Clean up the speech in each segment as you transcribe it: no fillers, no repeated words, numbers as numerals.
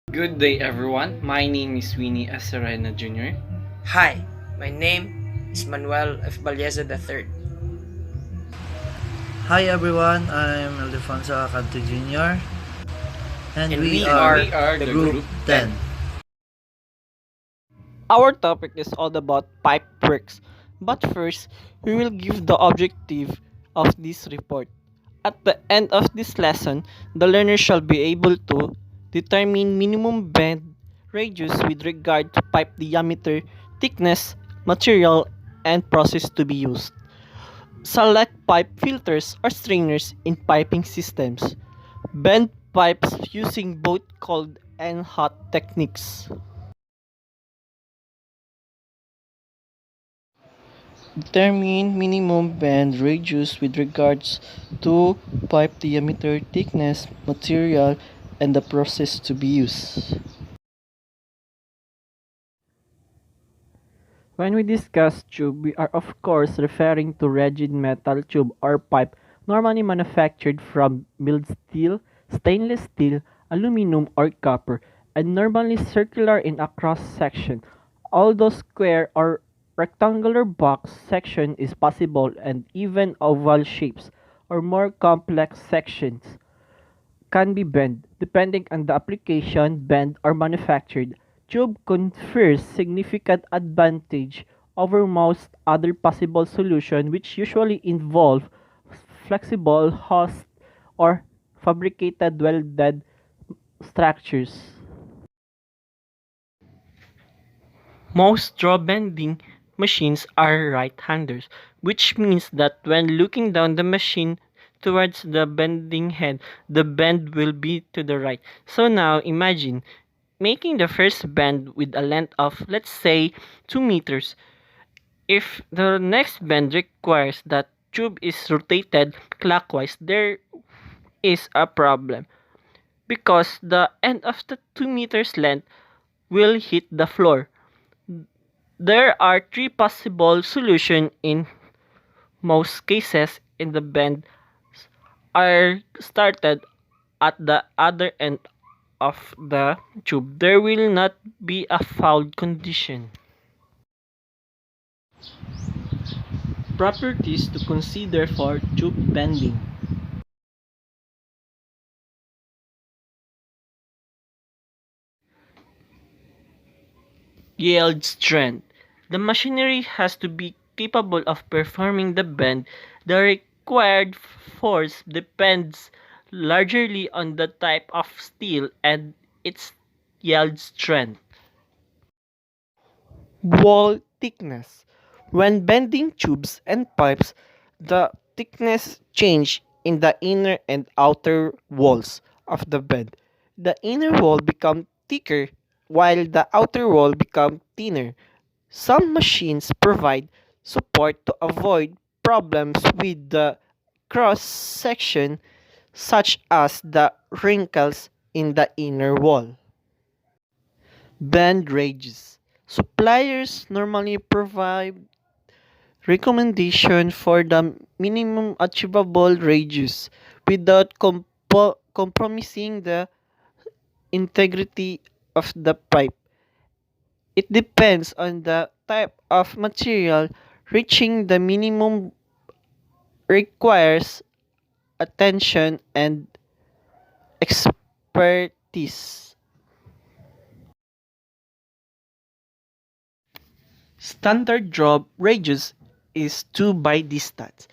Good day everyone, my name is Winnie Aserena Jr. Hi, my name is Manuel F. Balyeza III. Hi everyone, I'm Alfonso Acante Jr. and And we we And are are we are the the Group Group Group 10. 10. Our topic is all about Pipeworks, but first, we will give the objective of this report. At the end of this lesson, the learner shall be able to determine minimum bend radius with regard to pipe diameter, thickness, material, and process to be used. Select pipe filters or strainers in piping systems. Bend pipes using both cold and hot techniques. Determine minimum bend radius with regards to pipe diameter, thickness, material, and the process to be used. When we discuss tube, we are of course referring to rigid metal tube or pipe normally manufactured from milled steel, stainless steel, aluminum, or copper, and normally circular in a cross section. Although square or rectangular box section is possible and even oval shapes or more complex sections can be bent. Depending on the application, bent or manufactured, tube confers significant advantage over most other possible solutions which usually involve flexible host or fabricated welded structures. Most draw bending machines are right-handers, which means that when looking down the machine towards the bending head, the bend will be to the right. So now imagine making the first bend with a length of, let's say, 2 meters. If the next bend requires that tube is rotated clockwise, there is a problem because the end of the 2 meters length will hit the floor. There are three possible solutions in most cases in the bend are started at the other end of the tube. There will not be a foul condition. Properties to consider for tube bending. Yield strength. The machinery has to be capable of performing the bend. The required force depends largely on the type of steel and its yield strength. Wall thickness. When bending tubes and pipes, the thickness change in the inner and outer walls of the bed. The inner wall become thicker while the outer wall become thinner. Some machines provide support to avoid problems with the cross section such as the wrinkles in the inner wall. Bend ranges. Suppliers normally provide recommendation for the minimum achievable radius without compromising the integrity of the pipe. It depends on the type of material. Reaching the minimum requires attention and expertise. Standard draw radius is 2 by distance.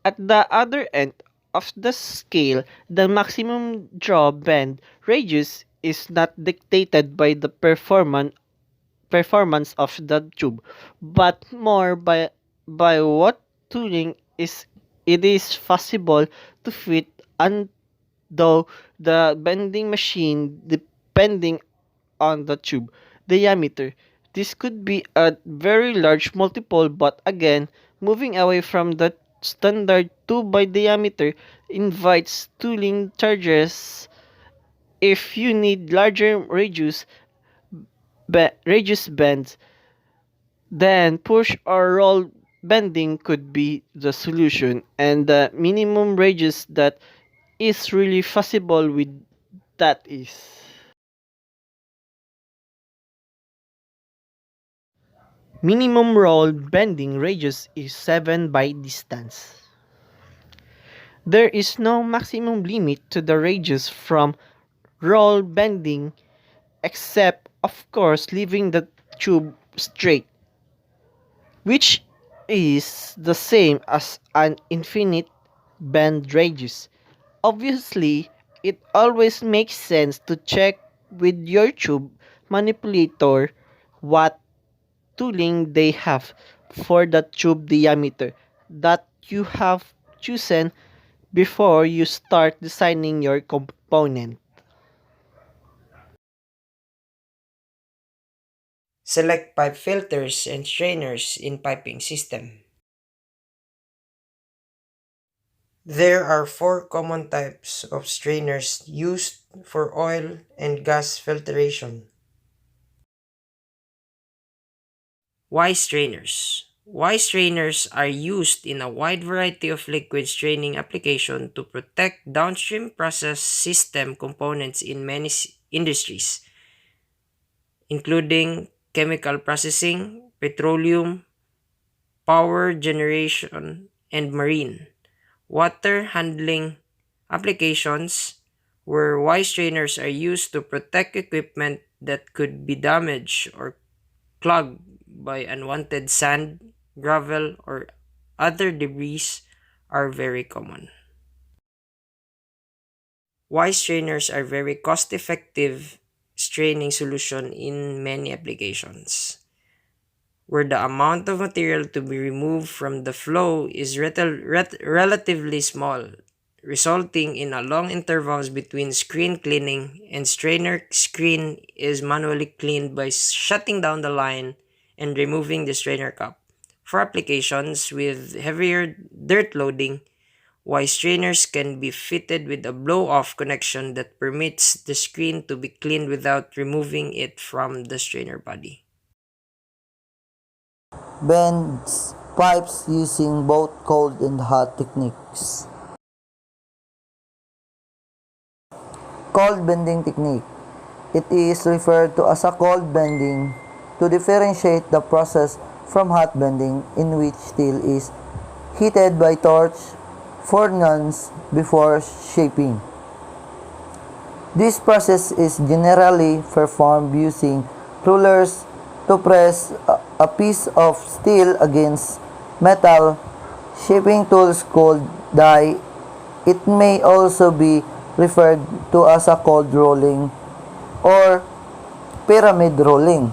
At the other end of the scale, the maximum draw bend radius is not dictated by the performance of the tube, but more by what tooling is it is possible to fit and though the bending machine depending on the tube diameter. This could be a very large multiple, but again, moving away from the standard 2 by diameter invites tooling charges. If you need larger radius bends, then push or roll bending could be the solution, and the minimum radius that is really feasible with that is Minimum roll bending radius is 7 by distance. There is no maximum limit to the radius from roll bending except of course leaving the tube straight, which is the same as an infinite bend radius. Obviously, it always makes sense to check with your tube manipulator what tooling they have for the tube diameter that you have chosen before you start designing your component. Select pipe filters and strainers in piping system. There are four common types of strainers used for oil and gas filtration. Y strainers. Y strainers are used in a wide variety of liquid straining applications to protect downstream process system components in many industries, including chemical processing, petroleum, power generation, and marine. Water handling applications where Y strainers are used to protect equipment that could be damaged or clogged by unwanted sand, gravel, or other debris are very common. Y strainers are very cost-effective straining solution in many applications, where the amount of material to be removed from the flow is relatively small, resulting in a long intervals between screen cleaning, and strainer screen is manually cleaned by shutting down the line and removing the strainer cap. For applications with heavier dirt loading, Y strainers can be fitted with a blow-off connection that permits the screen to be cleaned without removing it from the strainer body. Bends pipes using both cold and hot techniques. Cold bending technique. It is referred to as a cold bending to differentiate the process from hot bending, in which steel is heated by torch furnace before shaping. This process is generally performed using rollers to press a piece of steel against metal. Shaping tools called die. It may also be referred to as a cold rolling or pyramid rolling.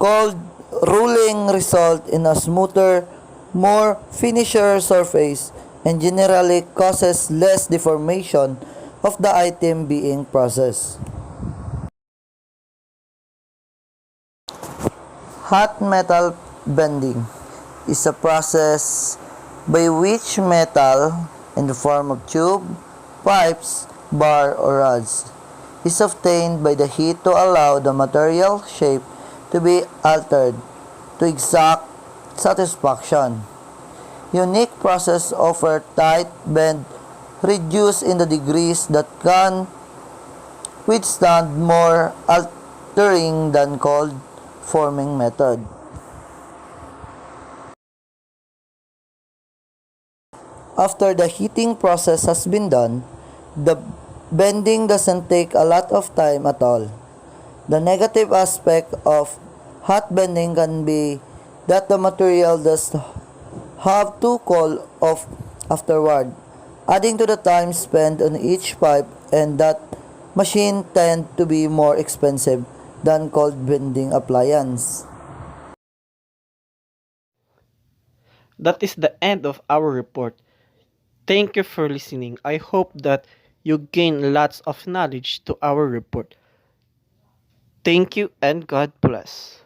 Cold rolling results in a smoother, more finisher surface and generally causes less deformation of the item being processed. Hot metal bending is a process by which metal in the form of tube, pipes, bar, or rods is obtained by the heat to allow the material shape to be altered to exact satisfaction. Unique process offer tight bend reduced in the degrees that can withstand more altering than cold forming method. After the heating process has been done, the bending doesn't take a lot of time at all. The negative aspect of hot bending can be that the material does have to cool off afterward, adding to the time spent on each pipe, and that machine tend to be more expensive than cold bending appliance. That is the end of our report. Thank you for listening. I hope that you gain lots of knowledge to our report. Thank you and God bless.